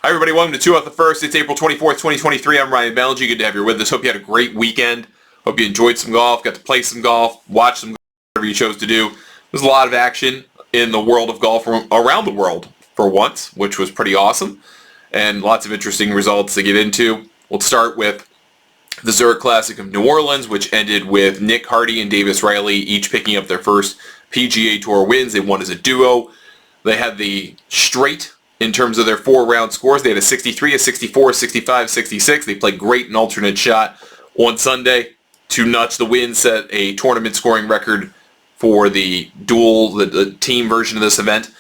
Hi everybody, welcome to 2 Out the First. It's April 24th, 2023. I'm Ryan Balaji. Good to have you with us. Hope you had a great weekend. Hope you enjoyed some golf, got to play some golf, watch some golf, whatever you chose to do. There's a lot of action in the world of golf around the world for once, which was pretty awesome. And lots of interesting results to get into. We'll start with the Zurich Classic of New Orleans, which ended with Nick Hardy and Davis Riley each picking up their first PGA Tour wins. They won as a duo. They had the straight in terms of their 4-round scores. They had a 63, a 64, a 65, 66. They played great in alternate shot on Sunday to notch the win, set a tournament scoring record for the dual, the team version of this event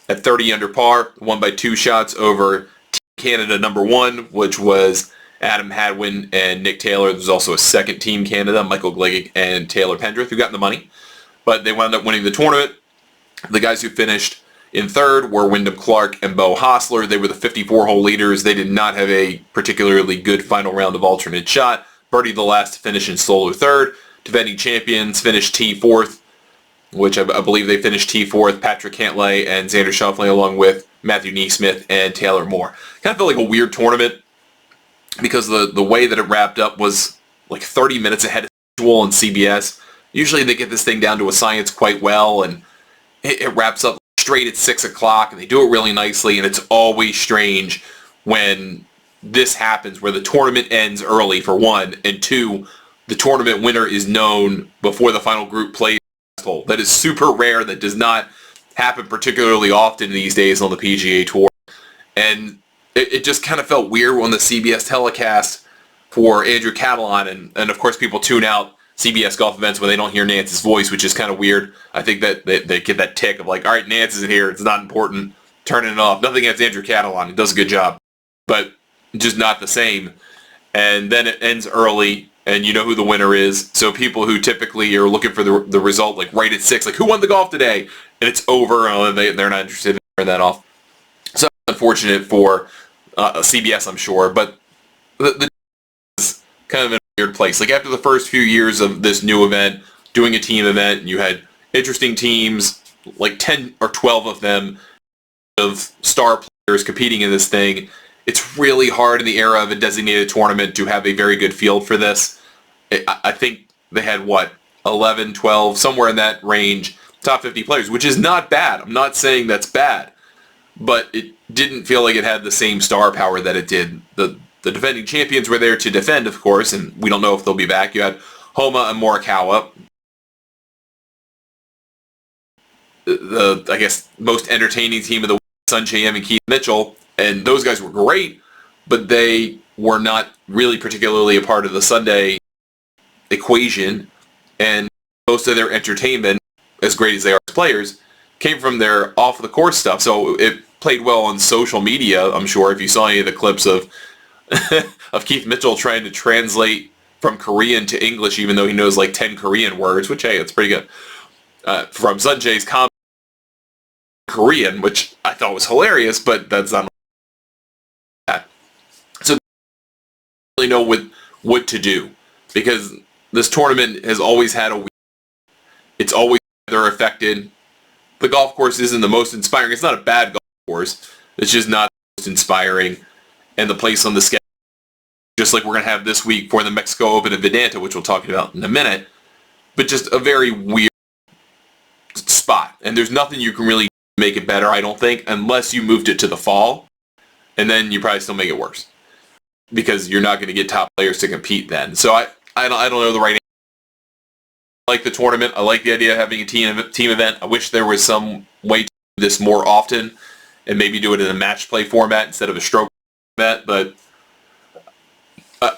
at 30 under par, won by 2 shots over Team Canada number 1, which was Adam Hadwin and Nick Taylor. There's also a second Team Canada, Michael Gligic and Taylor Pendrith, who got the money. But they wound up winning the tournament. The guys who finished in third were Wyndham Clark and Beau Hossler. They were the 54-hole leaders. They did not have a particularly good final round of alternate shot. Birdied the last to finish in solo third. Defending champions finished T4th, which I believe they finished T4th, Patrick Cantlay and Xander Schauffele, along with Matthew Neesmith and Taylor Moore. Kind of felt like a weird tournament because the way that it wrapped up was like 30 minutes ahead of schedule on CBS. Usually they get this thing down to a science quite well, and it wraps up straight at 6 o'clock, and they do it really nicely, and it's always strange when this happens, where the tournament ends early, for one, and two, the tournament winner is known before the final group plays. That is super rare. That does not happen particularly often these days on the PGA Tour. And it just kind of felt weird on the CBS telecast for Andrew Catalon, and of course people tune out CBS golf events when they don't hear Nance's voice, which is kind of weird. I think that they get that tick of like, all right, Nance isn't here, it's not important, turning it off. Nothing against Andrew Catalon, he does a good job, but just not the same. And then it ends early, and you know who the winner is. So people who typically are looking for the result, like right at 6, like who won the golf today, and it's over, and they're not interested in turning that off. So unfortunate for CBS, I'm sure, but the is kind of in a weird place. Like after the first few years of this new event, doing a team event, and you had interesting teams, like 10 or 12 of them, of star players competing in this thing. It's really hard in the era of a designated tournament to have a very good field for this. I think they had, 11, 12, somewhere in that range, top 50 players, which is not bad. I'm not saying that's bad, but it didn't feel like it had the same star power that it did. The defending champions were there to defend, of course, and we don't know if they'll be back. You had Homa and Morikawa, the, I guess, most entertaining team of the week, Sungjae Im and Keith Mitchell, and those guys were great, but they were not really particularly a part of the Sunday equation, and most of their entertainment, as great as they are as players, came from their off-the-course stuff. So it played well on social media, I'm sure, if you saw any of the clips of of Keith Mitchell trying to translate from Korean to English, even though he knows like 10 Korean words, which, hey, that's pretty good. From Sungjae's comment Korean, which I thought was hilarious, but that's not that. So I don't really know what to do, because this tournament has always had a week. It's always weather affected. The golf course isn't the most inspiring. It's not a bad golf course. It's just not the most inspiring. And the place on the schedule, just like we're going to have this week for the Mexico Open at Vedanta, which we'll talk about in a minute, but just a very weird spot. And there's nothing you can really make it better, I don't think, unless you moved it to the fall, and then you probably still make it worse, because you're not going to get top players to compete then. So I don't know the right answer. I like the tournament. I like the idea of having a team event. I wish there was some way to do this more often and maybe do it in a match play format instead of a stroke event, but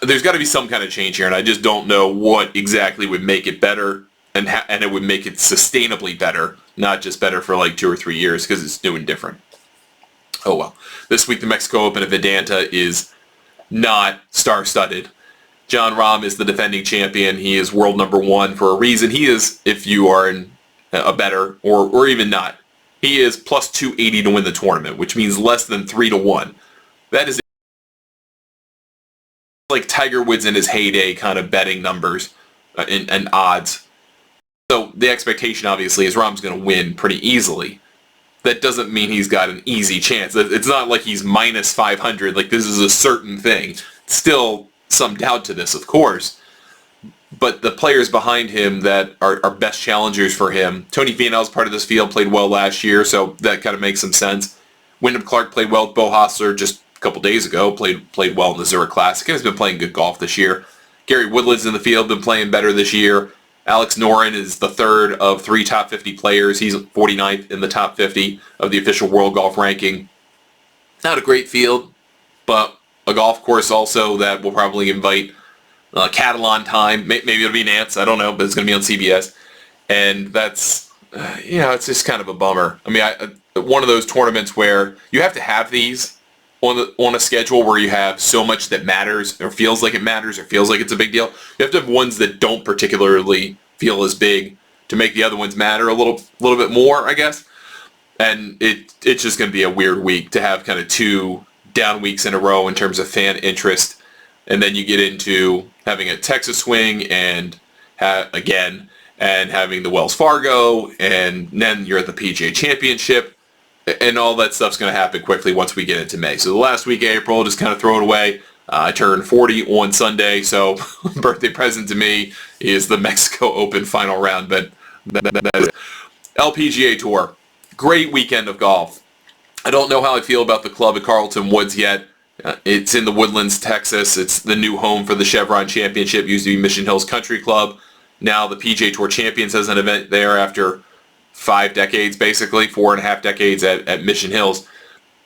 there's got to be some kind of change here, and I just don't know what exactly would make it better, and it would make it sustainably better, not just better for like 2 or 3 years, because it's new and different. Oh well. This week the Mexico Open at Vedanta is not star-studded. Jon Rahm is the defending champion. He is world number 1 for a reason. He is, if you are in a better, or even not, he is plus 280 to win the tournament, which means less than 3 to 1. That is like Tiger Woods in his heyday kind of betting numbers and odds. So the expectation, obviously, is Rahm's going to win pretty easily. that doesn't mean he's got an easy chance. It's not like he's minus 500. Like, this is a certain thing. Still some doubt to this, of course. But the players behind him that are best challengers for him, Tony Finau's part of this field, played well last year, so that kind of makes some sense. Wyndham Clark played well with Bo Hostler just a couple days ago, played well in the Zurich Classic, and has been playing good golf this year. Gary Woodland's in the field, been playing better this year. Alex Noren is the third of 3 top 50 players. He's 49th in the top 50 of the official world golf ranking. Not a great field, but a golf course also that will probably invite Catalan time. Maybe it'll be Nance, I don't know, but it's going to be on CBS. And that's, it's just kind of a bummer. I mean, one of those tournaments where you have to have these on a schedule where you have so much that matters or feels like it matters or feels like it's a big deal. You have to have ones that don't particularly feel as big to make the other ones matter a little bit more, I guess. And it's just going to be a weird week to have kind of 2 down weeks in a row in terms of fan interest. And then you get into having a Texas swing and having the Wells Fargo, and then you're at the PGA Championship. And all that stuff's going to happen quickly once we get into May. So the last week of April, just kind of throw it away. I turned 40 on Sunday, so birthday present to me is the Mexico Open final round. But that is it. LPGA Tour, great weekend of golf. I don't know how I feel about the club at Carlton Woods yet. It's in the Woodlands, Texas. It's the new home for the Chevron Championship. Used to be Mission Hills Country Club. Now the PGA Tour Champions has an event there after 5 decades, basically 4.5 decades at Mission Hills,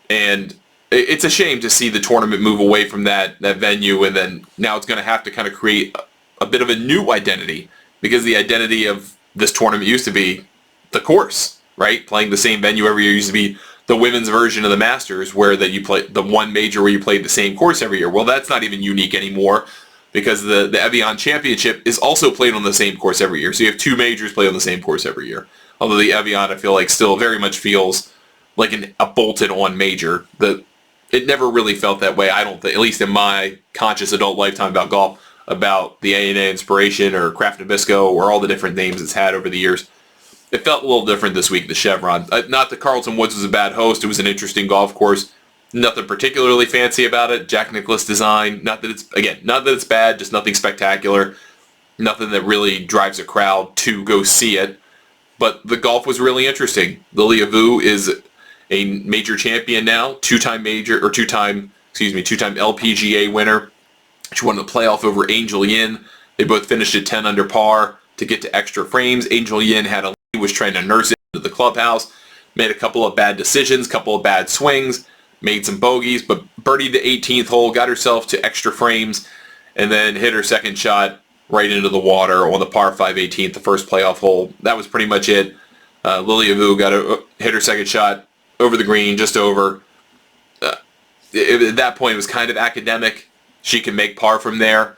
and it's a shame to see the tournament move away from that venue, and then now it's going to have to kind of create a bit of a new identity, because the identity of this tournament used to be the course, right? Playing the same venue every year used to be the women's version of the Masters, where that you play the one major where you played the same course every year. Well, that's not even unique anymore, because the Evian Championship is also played on the same course every year. So you have 2 majors played on the same course every year. Although the Evian, I feel like, still very much feels like a bolted-on major. It never really felt that way, I don't think, at least in my conscious adult lifetime about golf, about the A&A Inspiration or Kraft Nabisco or all the different names it's had over the years. It felt a little different this week, the Chevron. Not that Carlton Woods was a bad host. It was an interesting golf course. Nothing particularly fancy about it. Jack Nicklaus design. Not that it's bad, just nothing spectacular. Nothing that really drives a crowd to go see it. But the golf was really interesting. Lilia Vu is a major champion now, 2-time LPGA winner. She won the playoff over Angel Yin. They both finished at 10 under par to get to extra frames. Angel Yin was trying to nurse it into the clubhouse, made a couple of bad decisions, couple of bad swings, made some bogeys, but birdied the 18th hole, got herself to extra frames, and then hit her second shot right into the water on the par 5 18th, the first playoff hole. That was pretty much it. Lilia Vu hit her second shot over the green, just over. At that point, it was kind of academic. She can make par from there,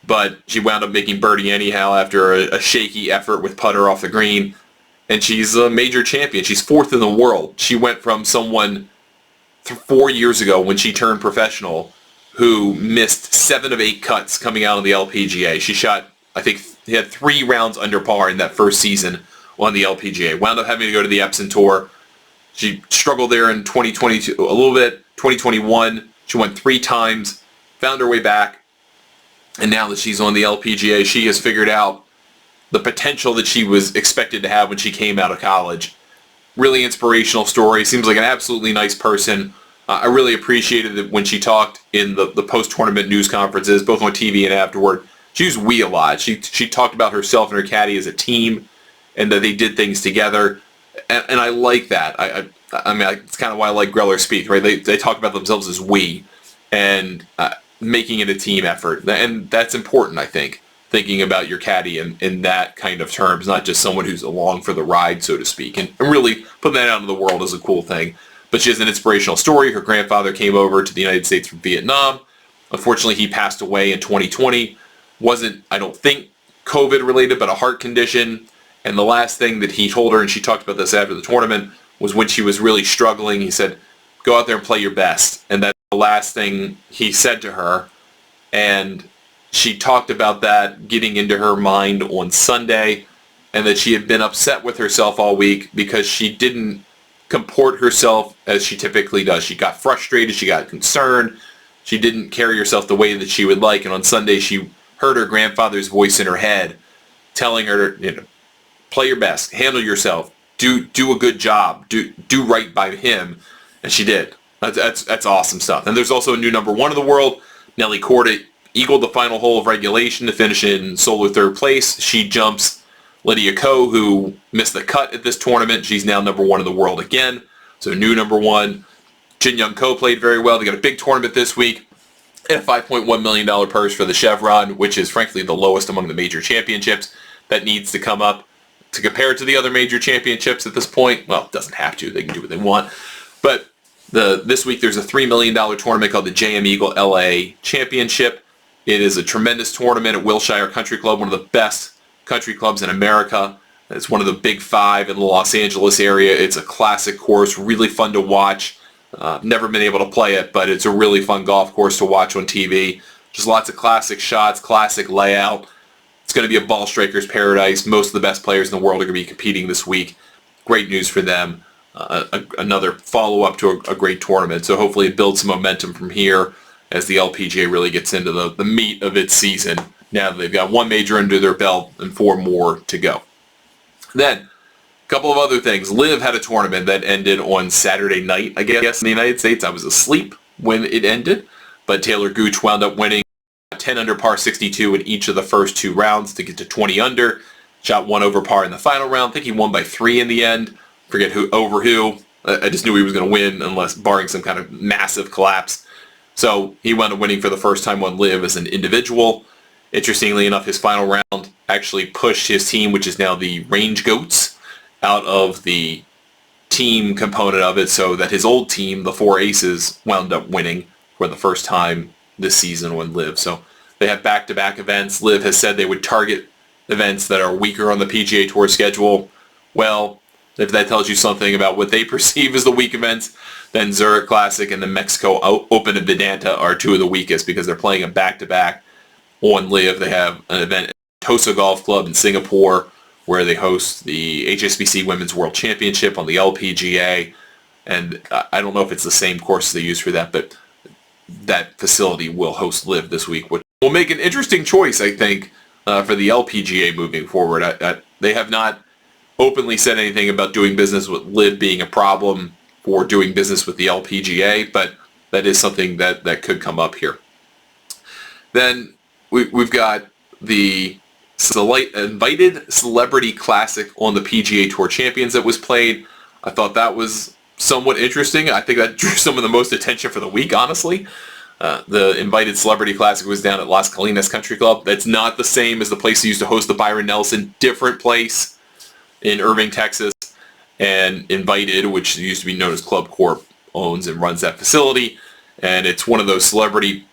but she wound up making birdie anyhow after a shaky effort with putter off the green. And she's a major champion. She's 4th in the world. She went from someone 4 years ago when she turned professional who missed 7 of 8 cuts coming out of the LPGA. She shot, I think, he had 3 rounds under par in that first season on the LPGA. Wound up having to go to the Epson Tour. She struggled there in 2022 a little bit. 2021, she won 3 times, found her way back, and now that she's on the LPGA, she has figured out the potential that she was expected to have when she came out of college. Really inspirational story. Seems like an absolutely nice person. I really appreciated it when she talked in the post-tournament news conferences, both on TV and afterward. She used we a lot. She talked about herself and her caddy as a team, and that they did things together. And I like that. I mean, it's kind of why I like Greller Spieth, right? They talk about themselves as we, and making it a team effort. And that's important, I think, thinking about your caddy in that kind of terms, not just someone who's along for the ride, so to speak. And really putting that out into the world is a cool thing. But she has an inspirational story. Her grandfather came over to the United States from Vietnam. Unfortunately, he passed away in 2020. Wasn't, I don't think, COVID related, but a heart condition. And the last thing that he told her, and she talked about this after the tournament, was when she was really struggling, he said, go out there and play your best. And that's the last thing he said to her. And she talked about that getting into her mind on Sunday, and that she had been upset with herself all week because she didn't comport herself as she typically does. She got frustrated. She got concerned. She didn't carry herself the way that she would like. And on Sunday, she heard her grandfather's voice in her head telling her, play your best, handle yourself, do a good job, do right by him. And she did. That's awesome stuff. And there's also a new number one in the world. Nelly Korda eagled the final hole of regulation to finish in solo third place. She jumps Lydia Ko, who missed the cut at this tournament. She's now number one in the world again. So new number one. Jin Young Ko played very well. They got a big tournament this week. And a $5.1 million purse for the Chevron, which is frankly the lowest among the major championships. That needs to come up to compare it to the other major championships at this point. Well, it doesn't have to. They can do what they want. But this week there's a $3 million tournament called the JM Eagle LA Championship. It is a tremendous tournament at Wilshire Country Club, one of the best country clubs in America. It's one of the big five in the Los Angeles area. It's a classic course, really fun to watch. Never been able to play it, but it's a really fun golf course to watch on TV. Just lots of classic shots, classic layout. It's going to be a ball striker's paradise. Most of the best players in the world are going to be competing this week. Great news for them. Another follow-up to a great tournament. So hopefully it builds some momentum from here as the LPGA really gets into the meat of its season. Now that they've got one major under their belt and 4 more to go. Then, a couple of other things. LIV had a tournament that ended on Saturday night, I guess, in the United States. I was asleep when it ended, but Taylor Gooch wound up winning 10 under par 62 in each of the first 2 rounds to get to 20 under. Shot 1 over par in the final round. I think he won by 3 in the end. Forget who over who. I just knew he was going to win unless barring some kind of massive collapse. So he wound up winning for the first time on LIV as an individual. Interestingly enough, his final round actually pushed his team, which is now the Range Goats, out of the team component of it, so that his old team, the 4 Aces, wound up winning for the first time this season on LIV. So they have back-to-back events. LIV has said they would target events that are weaker on the PGA Tour schedule. Well, if that tells you something about what they perceive as the weak events, then Zurich Classic and the Mexico Open and Vedanta are 2 of the weakest because they're playing a back-to-back on LIV. They have an event at Tosa Golf Club in Singapore where they host the HSBC Women's World Championship on the LPGA. And I don't know if it's the same course they use for that, but that facility will host LIV this week, which will make an interesting choice, I think, for the LPGA moving forward. They have not openly said anything about doing business with LIV being a problem for doing business with the LPGA, but that is something that could come up here. Then we've got the invited Celebrity Classic on the PGA Tour Champions that was played. I thought that was somewhat interesting. I think that drew some of the most attention for the week, honestly. The invited Celebrity Classic was down at Las Colinas Country Club. That's not the same as the place that used to host the Byron Nelson. Different place in Irving, Texas. And Invited, which used to be known as Club Corp, owns and runs that facility. And it's one of those celebrity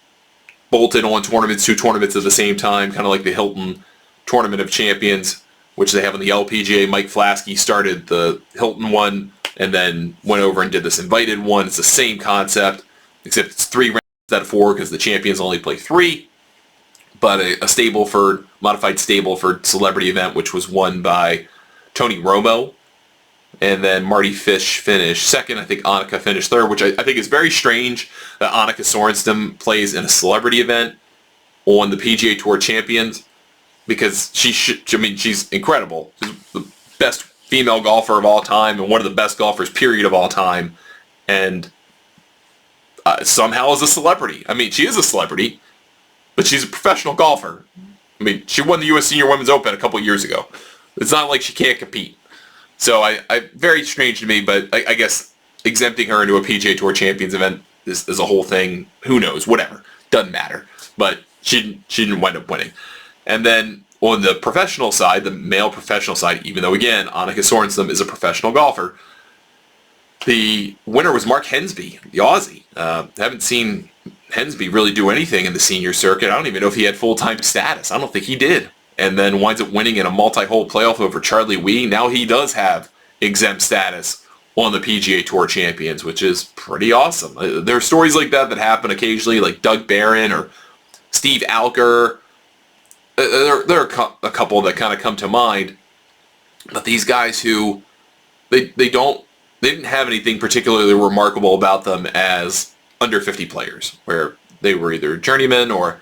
bolted on tournaments, 2 tournaments at the same time, kind of like the Hilton Tournament of Champions, which they have on the LPGA. Mike Flaskey started the Hilton one and then went over and did this Invited one. It's the same concept, except it's 3 rounds instead of 4 because the champions only play 3. But a modified Stableford celebrity event, which was won by Tony Romo. And then Marty Fish finished second. I think Annika finished third, which I think is very strange that Annika Sorenstam plays in a celebrity event on the PGA Tour Champions, because she's incredible. She's the best female golfer of all time and one of the best golfers, period, of all time. And somehow is a celebrity. I mean, she is a celebrity, but she's a professional golfer. I mean, she won the U.S. Senior Women's Open a couple years ago. It's not like she can't compete. So very strange to me, but I guess exempting her into a PGA Tour Champions event is a whole thing. Who knows? Whatever. Doesn't matter. But she didn't wind up winning. And then on the professional side, the male professional side, even though, again, Annika Sorenstam is a professional golfer, the winner was Mark Hensby, the Aussie. Haven't seen Hensby really do anything in the senior circuit. I don't even know if he had full-time status. I don't think he did. And then winds up winning in a multi-hole playoff over Charlie Wee. Now he does have exempt status on the PGA Tour Champions, which is pretty awesome. There are stories like that happen occasionally, like Doug Barron or Steve Alker. There are a couple that kind of come to mind. But these guys who, they don't they didn't have anything particularly remarkable about them as under 50 players, where they were either journeymen or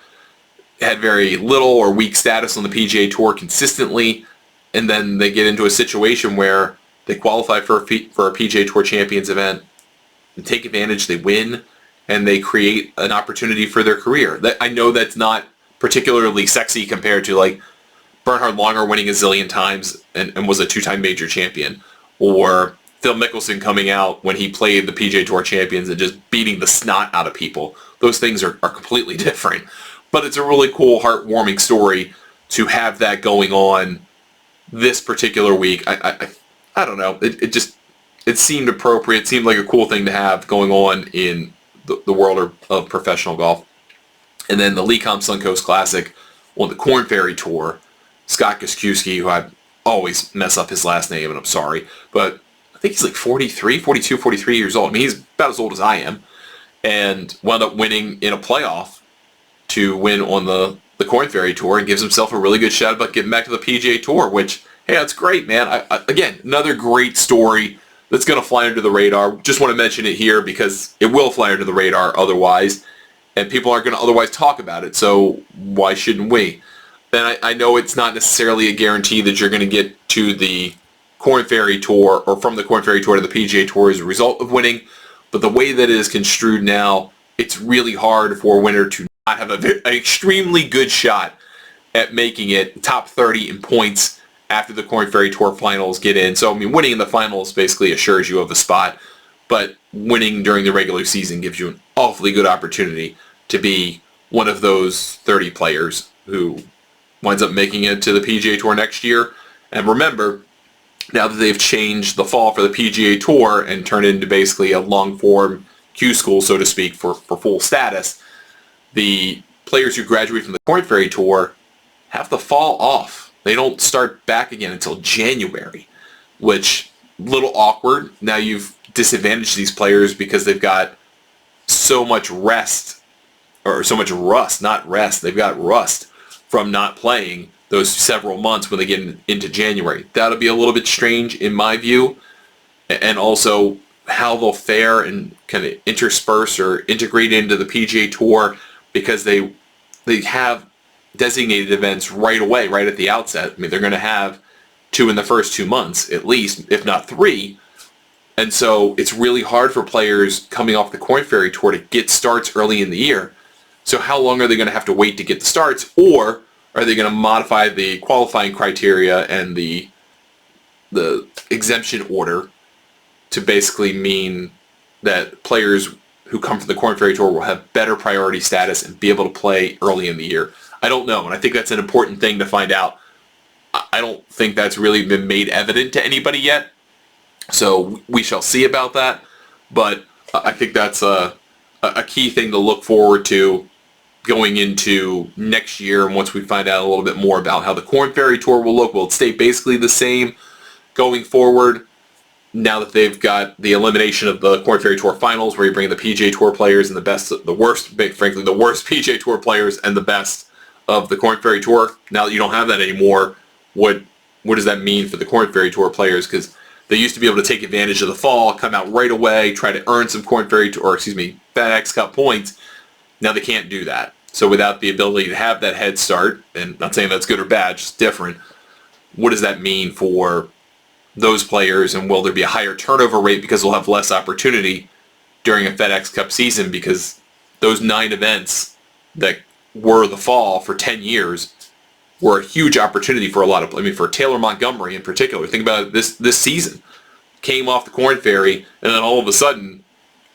had very little or weak status on the PGA Tour consistently, and then they get into a situation where they qualify for a PGA Tour Champions event, and take advantage, they win, and they create an opportunity for their career. I know that's not particularly sexy compared to like Bernhard Langer winning a zillion times and was a two-time major champion, or Phil Mickelson coming out when he played the PGA Tour Champions and just beating the snot out of people. Those things are completely different. But it's a really cool, heartwarming story to have that going on this particular week. I don't know. It seemed appropriate. It seemed like a cool thing to have going on in the world of professional golf. And then the Lecom Suncoast Classic on the Korn Ferry Tour. Scott Gostkowski, who I always mess up his last name, and I'm sorry, but I think he's like 43 years old. I mean, he's about as old as I am, and wound up winning in a playoff to win on the Korn Ferry Tour, and gives himself a really good shot about getting back to the PGA Tour, which, hey, that's great, man. Again, another great story that's going to fly under the radar. Just want to mention it here because it will fly under the radar otherwise, and people aren't going to otherwise talk about it, so why shouldn't we? Then I know it's not necessarily a guarantee that you're going to get to the Korn Ferry Tour or from the Korn Ferry Tour to the PGA Tour as a result of winning, but the way that it is construed now, it's really hard for a winner to not have an extremely good shot at making it top 30 in points after the Korn Ferry Tour finals get in. So, I mean, winning in the finals basically assures you of a spot, but winning during the regular season gives you an awfully good opportunity to be one of those 30 players who winds up making it to the PGA Tour next year. And remember, now that they've changed the fall for the PGA Tour and turned into basically a long-form Q school, so to speak, for full status, the players who graduate from the Korn Ferry Tour have to fall off. They don't start back again until January, which a little awkward. Now you've disadvantaged these players because they've got so much rest, or so much rust, not rest. They've got rust from not playing those several months when they get into January. That'll be a little bit strange in my view, and also how they'll fare and kind of intersperse or integrate into the PGA Tour, because they have designated events right away, right at the outset. I mean, they're going to have 2 in the first 2 months at least, if not 3. And so it's really hard for players coming off the Korn Ferry Tour to get starts early in the year. So how long are they going to have to wait to get the starts, or are they going to modify the qualifying criteria and the exemption order to basically mean that players who come from the Korn Ferry Tour will have better priority status and be able to play early in the year? I don't know, and I think that's an important thing to find out. I don't think that's really been made evident to anybody yet, so we shall see about that, but I think that's a key thing to look forward to going into next year, and once we find out a little bit more about how the Korn Ferry Tour will look. Will it stay basically the same going forward now that they've got the elimination of the Korn Ferry Tour finals, where you bring the PGA Tour players and the worst PGA Tour players and the best of the Korn Ferry Tour? Now that you don't have that anymore, what does that mean for the Korn Ferry Tour players? Because they used to be able to take advantage of the fall, come out right away, try to earn some FedEx Cup points. Now they can't do that. So without the ability to have that head start, and not saying that's good or bad, just different, what does that mean for those players, and will there be a higher turnover rate because they'll have less opportunity during a FedEx Cup season, because those 9 events that were the fall for 10 years were a huge opportunity for a lot of, for Taylor Montgomery in particular. Think about it, this season. Came off the Korn Ferry, and then all of a sudden,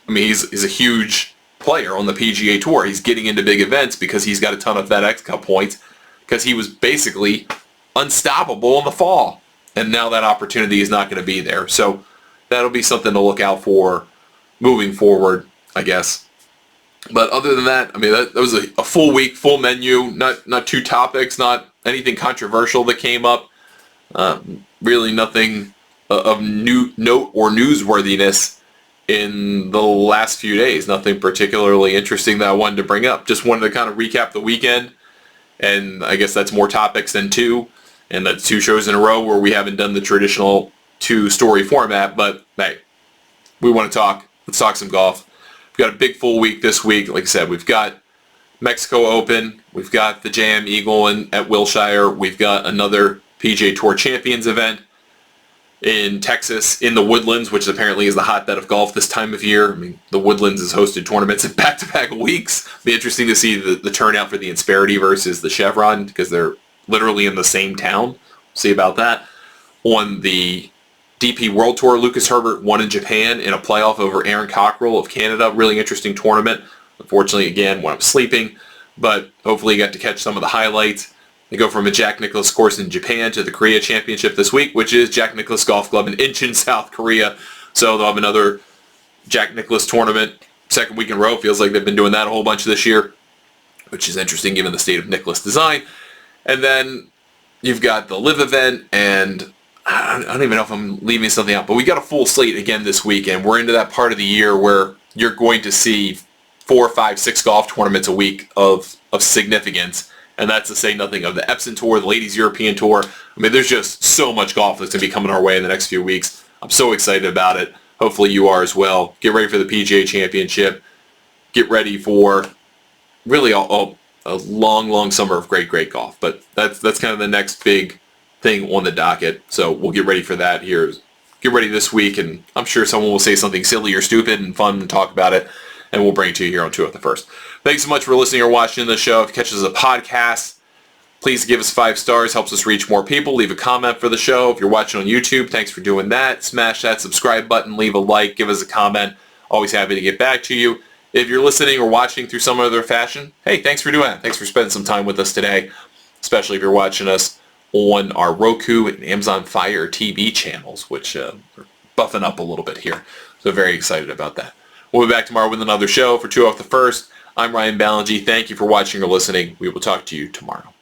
he's a huge player on the PGA Tour. He's getting into big events because he's got a ton of FedEx Cup points, because he was basically unstoppable in the fall. And now that opportunity is not going to be there. So that'll be something to look out for moving forward, I guess. But other than that, that was a full week, full menu, not 2 topics, not anything controversial that came up. Really nothing of new note or newsworthiness in the last few days. Nothing particularly interesting that I wanted to bring up. Just wanted to kind of recap the weekend, and I guess that's more topics than 2, and that's 2 shows in a row where we haven't done the traditional 2-story format, but hey, we want to talk. Let's talk some golf. We've got a big full week this week. Like I said, we've got Mexico Open. We've got the JM Eagle at Wilshire. We've got another PGA Tour Champions event in Texas in the Woodlands, which apparently is the hotbed of golf this time of year. I mean, the Woodlands has hosted tournaments in back-to-back weeks. It'll be interesting to see the turnout for the Insperity versus the Chevron because they're literally in the same town. See about that. On the DP World Tour, Lucas Herbert won in Japan in a playoff over Aaron Cockrell of Canada. Really interesting tournament. Unfortunately, again, when I'm sleeping, but hopefully you got to catch some of the highlights. They go from a Jack Nicklaus course in Japan to the Korea Championship this week, which is Jack Nicklaus Golf Club in Incheon, South Korea. So they'll have another Jack Nicklaus tournament, second week in a row. Feels like they've been doing that a whole bunch this year, which is interesting given the state of Nicklaus design. And then you've got the Live event, and I don't even know if I'm leaving something out, but we got a full slate again this weekend. We're into that part of the year where you're going to see 4, 5, 6 golf tournaments a week of significance. And that's to say nothing of the Epson Tour, the Ladies European Tour. I mean, there's just so much golf that's going to be coming our way in the next few weeks. I'm so excited about it. Hopefully you are as well. Get ready for the PGA Championship. Get ready for really a long, long summer of great, great golf. But that's kind of the next big thing on the docket. So we'll get ready for that here. Get ready this week, and I'm sure someone will say something silly or stupid and fun and talk about it, and we'll bring it to you here on 2 of the First. Thanks so much for listening or watching the show. If you catch us as a podcast, please give us 5 stars. Helps us reach more people. Leave a comment for the show. If you're watching on YouTube, thanks for doing that. Smash that subscribe button. Leave a like. Give us a comment. Always happy to get back to you. If you're listening or watching through some other fashion, hey, thanks for doing that. Thanks for spending some time with us today, especially if you're watching us on our Roku and Amazon Fire TV channels, which are buffing up a little bit here. So very excited about that. We'll be back tomorrow with another show for 2 Off the First. I'm Ryan Ballingy. Thank you for watching or listening. We will talk to you tomorrow.